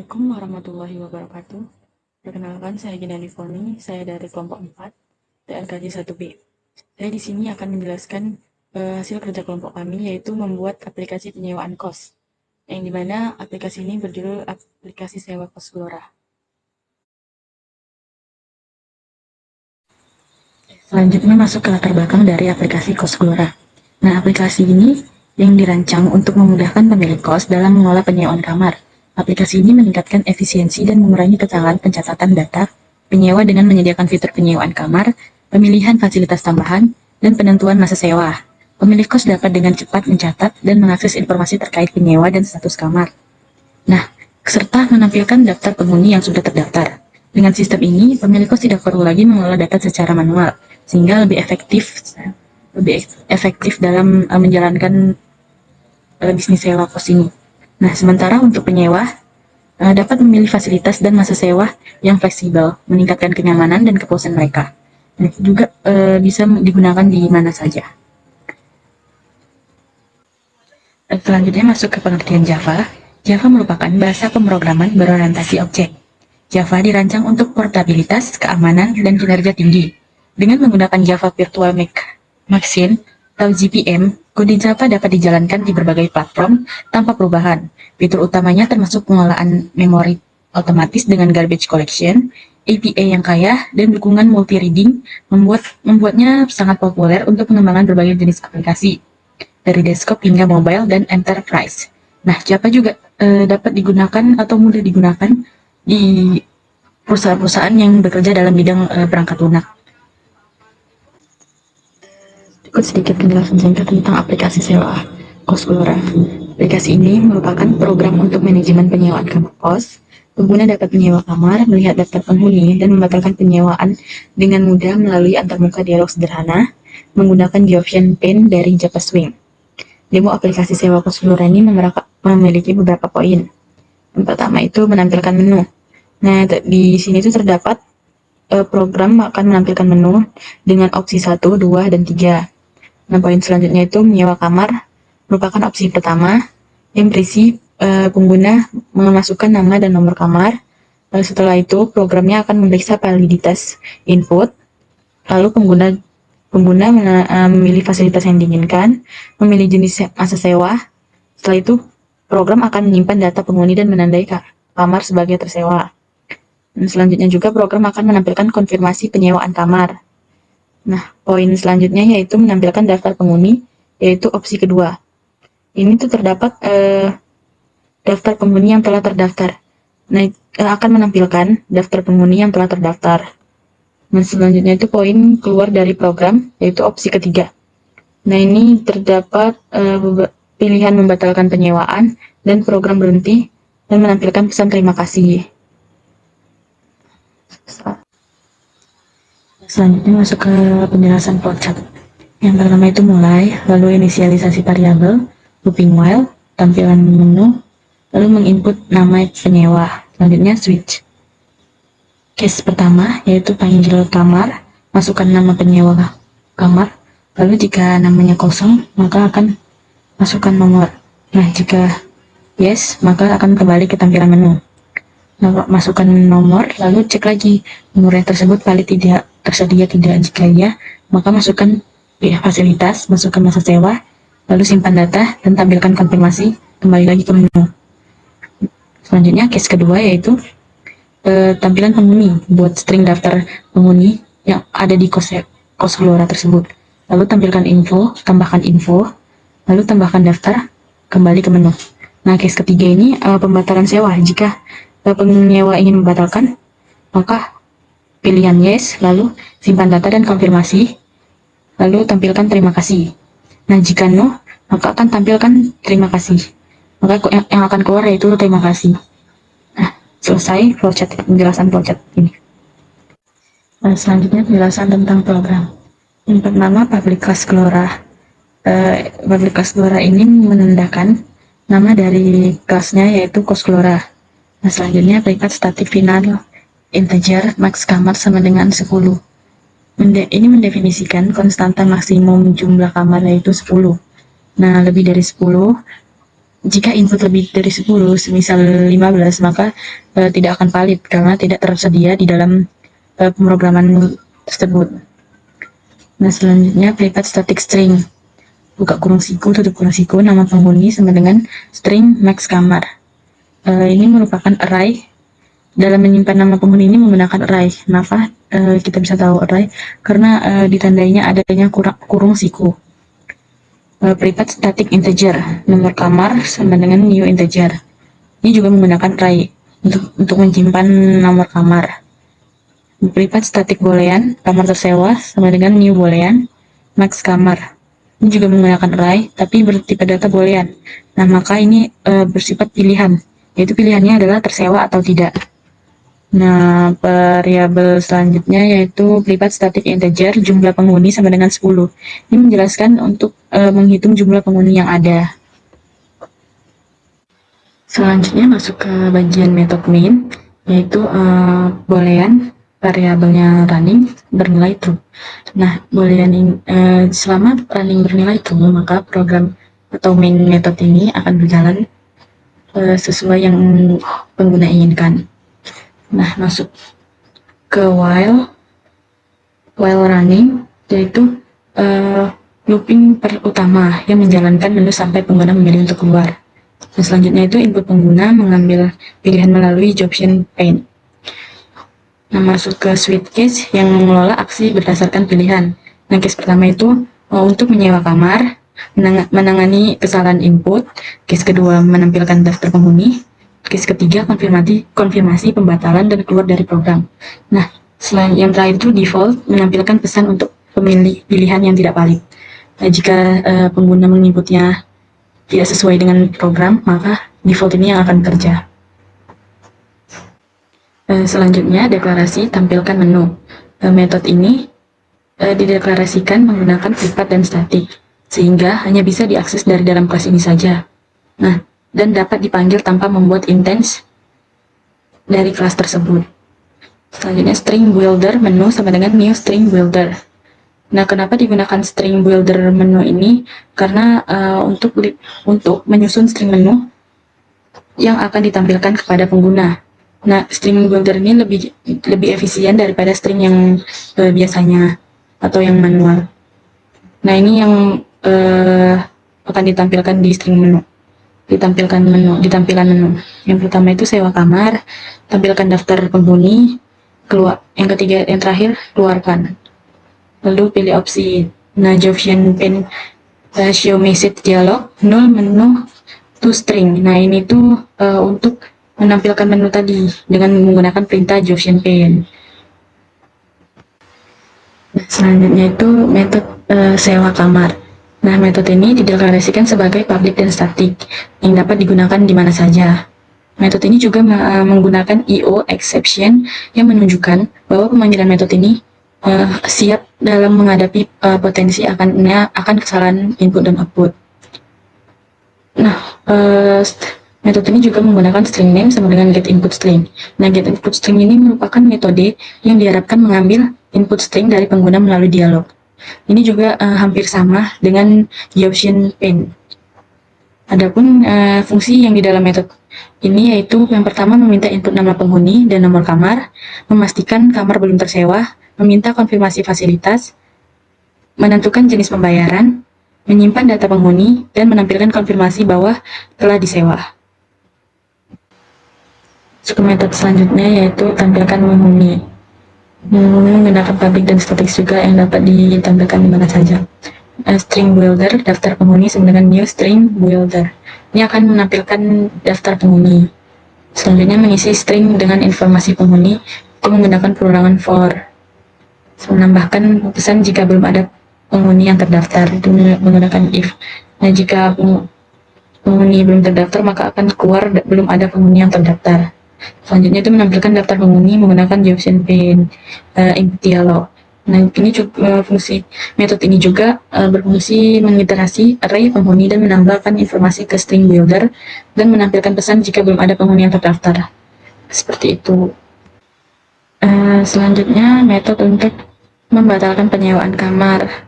Assalamualaikum warahmatullahi wabarakatuh. Perkenalkan, saya Gina Livoni, saya dari kelompok 4, TNKJ 1B. Saya di sini akan menjelaskan hasil kerja kelompok kami, yaitu membuat aplikasi penyewaan kos, yang dimana aplikasi ini berjudul aplikasi sewa kos Gelora. Selanjutnya masuk ke latar belakang dari aplikasi kos Gelora. Nah, aplikasi ini yang dirancang untuk memudahkan pemilik kos dalam mengelola penyewaan kamar. Aplikasi ini meningkatkan efisiensi dan mengurangi kesalahan pencatatan data penyewa dengan menyediakan fitur penyewaan kamar, pemilihan fasilitas tambahan, dan penentuan masa sewa. Pemilik kos dapat dengan cepat mencatat dan mengakses informasi terkait penyewa dan status kamar. Nah, serta menampilkan daftar penghuni yang sudah terdaftar. Dengan sistem ini, pemilik kos tidak perlu lagi mengelola data secara manual, sehingga lebih efektif dalam menjalankan bisnis sewa kos ini. Nah, sementara untuk penyewa, dapat memilih fasilitas dan masa sewa yang fleksibel, meningkatkan kenyamanan dan kepuasan mereka. Nah, juga bisa digunakan di mana saja. Selanjutnya masuk ke pengertian Java. Java merupakan bahasa pemrograman berorientasi objek. Java dirancang untuk portabilitas, keamanan, dan kinerja tinggi. Dengan menggunakan Java Virtual Machine atau JVM, kode Java dapat dijalankan di berbagai platform tanpa perubahan. Fitur utamanya termasuk pengelolaan memori otomatis dengan garbage collection, API yang kaya, dan dukungan multi-reading membuatnya sangat populer untuk pengembangan berbagai jenis aplikasi, dari desktop hingga mobile dan enterprise. Nah, Java juga dapat digunakan atau mudah digunakan di perusahaan-perusahaan yang bekerja dalam bidang perangkat lunak. Ikut sedikit penjelasan singkat tentang aplikasi sewa kos Gelora. Aplikasi ini merupakan program untuk manajemen penyewaan kamar kos. Pengguna dapat menyewa kamar, melihat daftar penghuni, dan membatalkan penyewaan dengan mudah melalui antarmuka dialog sederhana menggunakan the option pane dari Java Swing. Demo aplikasi sewa kos Gelora ini memiliki beberapa poin. Yang pertama itu menampilkan menu. Nah, di sini itu terdapat program akan menampilkan menu dengan opsi 1, 2, dan 3. Nah, poin selanjutnya itu menyewa kamar merupakan opsi pertama yang berisi pengguna memasukkan nama dan nomor kamar. Lalu setelah itu programnya akan memeriksa validitas input. Lalu pengguna memilih fasilitas yang diinginkan, memilih jenis masa sewa. Setelah itu program akan menyimpan data penghuni dan menandai kamar sebagai tersewa. Dan selanjutnya juga program akan menampilkan konfirmasi penyewaan kamar. Nah, poin selanjutnya yaitu menampilkan daftar penghuni, yaitu opsi kedua. Ini tuh terdapat daftar penghuni yang telah terdaftar. Nah, akan menampilkan daftar penghuni yang telah terdaftar. Nah, selanjutnya itu poin keluar dari program, yaitu opsi ketiga. Nah, ini terdapat pilihan membatalkan penyewaan dan program berhenti dan menampilkan pesan terima kasih. Selanjutnya masuk ke penjelasan flowchart. Yang pertama itu mulai, lalu inisialisasi variabel, looping while, tampilan menu, lalu menginput nama penyewa. Selanjutnya switch. Case pertama yaitu panggil kamar, masukkan nama penyewa kamar, lalu jika namanya kosong maka akan masukkan nomor. Nah, jika yes maka akan kembali ke tampilan menu. Nah, masukkan nomor, lalu cek lagi nomor yang tersebut valid tidak, tersedia tidak. Jika iya maka masukkan fasilitas, masukkan masa sewa, lalu simpan data dan tampilkan konfirmasi, kembali lagi ke menu. Selanjutnya case kedua yaitu tampilan penghuni, buat string daftar penghuni yang ada di kos Gelora tersebut. Lalu tampilkan info, tambahkan info, lalu tambahkan daftar, kembali ke menu. Nah, case ketiga ini pembatalan sewa. Jika penyewa ingin membatalkan, maka pilihan yes, lalu simpan data dan konfirmasi, lalu tampilkan terima kasih. Nah, jika no, maka akan tampilkan terima kasih. Maka yang akan keluar yaitu terima kasih. Nah, selesai penjelasan flowchart ini. Nah, selanjutnya penjelasan tentang program. Yang pertama, public class Gelora. Public class Gelora ini menandakan nama dari kelasnya yaitu kos Gelora. Nah, selanjutnya private static final integer max kamar sama dengan 10. Ini mendefinisikan konstanta maksimum jumlah kamar yaitu 10. Nah, lebih dari 10 jika input lebih dari 10, semisal 15, maka tidak akan valid karena tidak tersedia di dalam pemrograman tersebut. Nah, selanjutnya private static string. Buka kurung siku, tutup kurung siku, nama penghuni sama dengan string max kamar. Ini merupakan array. Dalam menyimpan nama penghuni ini menggunakan array. Kenapa kita bisa tahu array? Karena ditandainya adanya kurung siku. Private static integer, nomor kamar sama dengan new integer. Ini juga menggunakan array untuk menyimpan nomor kamar. Private static boolean, kamar tersewa sama dengan new boolean, max kamar. Ini juga menggunakan array, tapi bertipe data boolean. Nah, maka ini bersifat pilihan, yaitu pilihannya adalah tersewa atau tidak. Nah, variabel selanjutnya yaitu private static integer, jumlah penghuni sama dengan 10. Ini menjelaskan untuk menghitung jumlah penghuni yang ada. Selanjutnya masuk ke bagian method main, yaitu boolean, variabelnya running bernilai true. Nah, boolean ini selama running bernilai true, maka program atau main method ini akan berjalan sesuai yang pengguna inginkan. Nah, masuk ke while running, yaitu looping utama yang menjalankan menu sampai pengguna memilih untuk keluar. Dan selanjutnya itu input pengguna mengambil pilihan melalui Jobtion pane. Nah, masuk ke switch case yang mengelola aksi berdasarkan pilihan. Nah, case pertama itu untuk menyewa kamar, menangani kesalahan input. Case kedua menampilkan daftar penghuni. Case ketiga konfirmasi pembatalan dan keluar dari program. Nah, selain yang terakhir itu default menampilkan pesan untuk pilihan yang tidak valid. Nah, jika pengguna menginputnya tidak sesuai dengan program, maka default ini yang akan kerja. Selanjutnya, deklarasi tampilkan menu. Metode ini dideklarasikan menggunakan private dan static, sehingga hanya bisa diakses dari dalam kelas ini saja. Nah, dan dapat dipanggil tanpa membuat instance dari kelas tersebut. Selanjutnya, string builder menu sama dengan new string builder. Nah, kenapa digunakan string builder menu ini? Karena untuk menyusun string menu yang akan ditampilkan kepada pengguna. Nah, string builder ini lebih efisien daripada string yang biasanya atau yang manual. Nah, ini yang akan ditampilkan di string menu. Di tampilan menu. Yang pertama itu sewa kamar, tampilkan daftar penghuni, keluar. Yang ketiga, yang terakhir, keluarkan. Lalu pilih opsi Jobtion pane show message dialog, null menu to string. Nah, ini tuh untuk menampilkan menu tadi dengan menggunakan perintah Jobtion pane. Nah, selanjutnya itu metode sewa kamar. Nah, metode ini dideklarasikan sebagai public dan static yang dapat digunakan di mana saja. Metode ini juga menggunakan IO exception yang menunjukkan bahwa pemanggilan metode ini siap dalam menghadapi potensi akan kesalahan input dan output. Nah, metode ini juga menggunakan string name sama dengan get input string. Nah, get input string ini merupakan metode yang diharapkan mengambil input string dari pengguna melalui dialog. Ini juga hampir sama dengan Jobtion pane. Adapun fungsi yang di dalam metode ini yaitu yang pertama meminta input nama penghuni dan nomor kamar, memastikan kamar belum tersewa, meminta konfirmasi fasilitas, menentukan jenis pembayaran, menyimpan data penghuni, dan menampilkan konfirmasi bahwa telah disewa. Metode selanjutnya yaitu tampilkan penghuni. Menggunakan public dan static juga yang dapat ditampilkan di mana saja. String builder, daftar penghuni sama dengan new string builder. Ini akan menampilkan daftar penghuni. Selanjutnya mengisi string dengan informasi penghuni itu menggunakan perorangan for. Menambahkan pesan jika belum ada penghuni yang terdaftar itu menggunakan if. Nah, jika penghuni belum terdaftar maka akan keluar belum ada penghuni yang terdaftar. Selanjutnya itu menampilkan daftar penghuni menggunakan Jobtion pane input dialog. Nah, ini juga fungsi metode ini juga berfungsi mengiterasi array penghuni dan menambahkan informasi ke string builder dan menampilkan pesan jika belum ada penghuni yang terdaftar. Seperti itu. Selanjutnya metode untuk membatalkan penyewaan kamar.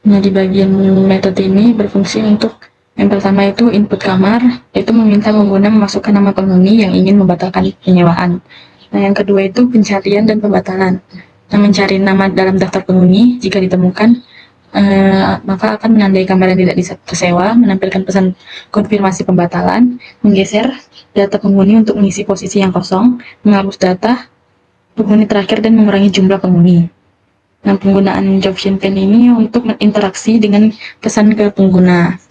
Nah, di bagian metode ini berfungsi untuk Yang pertama itu input kamar, itu meminta pengguna memasukkan nama penghuni yang ingin membatalkan penyewaan. Nah, yang kedua itu pencarian dan pembatalan. Nah, mencari nama dalam daftar penghuni, jika ditemukan, maka akan menandai kamar yang tidak tersewa, menampilkan pesan konfirmasi pembatalan, menggeser data penghuni untuk mengisi posisi yang kosong, menghapus data penghuni terakhir, dan mengurangi jumlah penghuni. Nah, penggunaan Jobshin Pen ini untuk berinteraksi dengan pesan ke pengguna.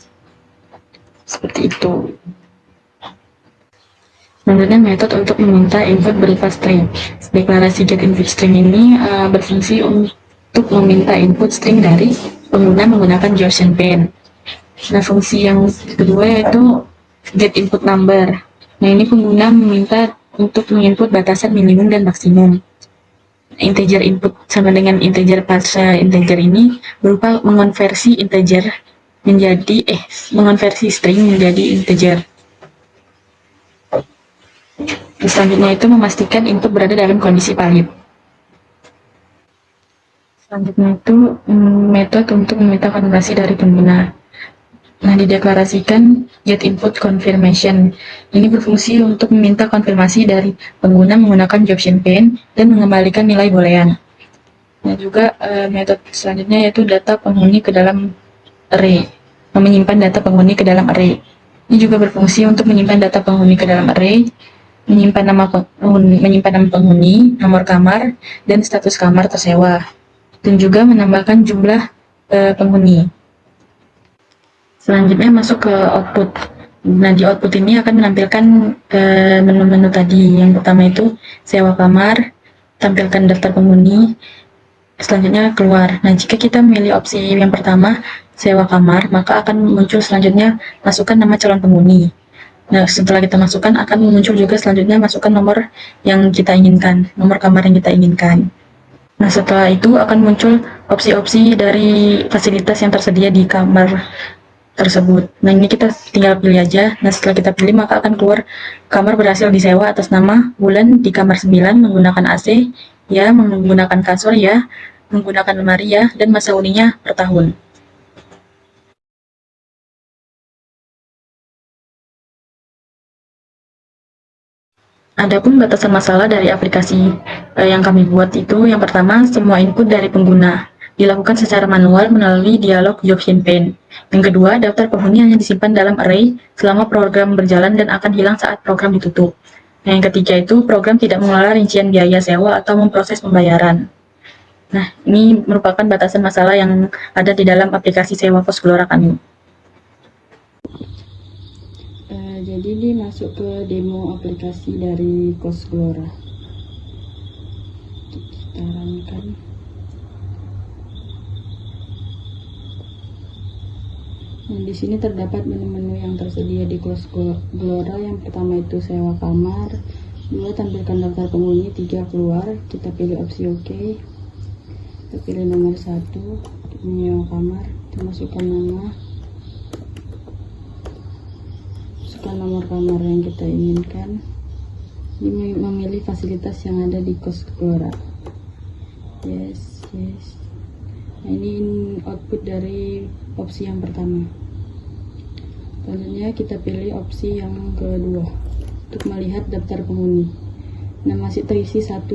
Seperti itu. Selanjutnya metode untuk meminta input berupa string. Deklarasi getInputString ini berfungsi untuk meminta input string dari pengguna menggunakan Jobshin Pen. Nah, fungsi yang kedua yaitu getInputNumber. Nah, ini pengguna meminta untuk menginput batasan minimum dan maksimum. Integer input sama dengan integer pasca integer ini berupa mengonversi mengonversi string menjadi integer. Selanjutnya itu memastikan input berada dalam kondisi valid. Selanjutnya itu metode untuk meminta konfirmasi dari pengguna. Nah, dideklarasikan getInputConfirmation. Ini berfungsi untuk meminta konfirmasi dari pengguna menggunakan Jobshin Pen dan mengembalikan nilai boolean. Nah, juga metode selanjutnya yaitu data penghuni ke dalam array. Menyimpan data penghuni ke dalam array. Ini juga berfungsi untuk menyimpan data penghuni ke dalam array, menyimpan nama penghuni, nomor kamar, dan status kamar tersewa, dan juga menambahkan jumlah penghuni. Selanjutnya masuk ke output. Nah, di output ini akan menampilkan menu-menu tadi. Yang pertama itu sewa kamar, tampilkan daftar penghuni, selanjutnya keluar. Nah, jika kita memilih opsi yang pertama, sewa kamar, maka akan muncul selanjutnya masukkan nama calon penghuni. Nah, setelah kita masukkan, akan muncul juga selanjutnya masukkan nomor yang kita inginkan, nomor kamar yang kita inginkan. Nah, setelah itu akan muncul opsi-opsi dari fasilitas yang tersedia di kamar tersebut. Nah, ini kita tinggal pilih aja. Nah, setelah kita pilih, maka akan keluar kamar berhasil disewa atas nama Bulan di kamar 9 menggunakan AC, ya, menggunakan kasur, ya, menggunakan lemari, ya, dan masa uninya per tahun. Adapun batasan masalah dari aplikasi yang kami buat itu, yang pertama, semua input dari pengguna dilakukan secara manual melalui dialog Jobshin Pen. Yang kedua, daftar penghuni hanya disimpan dalam array selama program berjalan dan akan hilang saat program ditutup. Nah, yang ketiga itu, program tidak mengelola rincian biaya sewa atau memproses pembayaran. Nah, ini merupakan batasan masalah yang ada di dalam aplikasi sewa Cosglora kami. Jadi ini masuk ke demo aplikasi dari Cosglora. Kita runkan. Nah, di sini terdapat menu-menu yang tersedia di Cosglora. Yang pertama itu sewa kamar, 2 tampilkan daftar penghuni, 3 keluar. Kita pilih opsi OK. Kita pilih nomor 1 menyewa kamar, kita masukkan nama, masukkan nomor kamar yang kita inginkan. Ini memilih fasilitas yang ada di Cosglora. Yes. Nah, ini output dari opsi yang pertama. Selanjutnya kita pilih opsi yang kedua untuk melihat daftar penghuni. Nah, masih terisi 1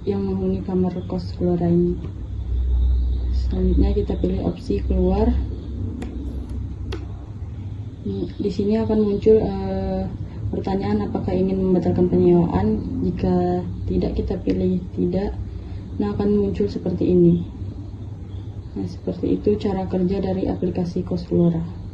yang menghuni kamar Cosglora ini. Selanjutnya kita pilih opsi keluar. Di sini akan muncul pertanyaan apakah ingin membatalkan penyewaan. Jika tidak, kita pilih tidak. Nah, akan muncul seperti ini. Nah, seperti itu cara kerja dari aplikasi Cosglora.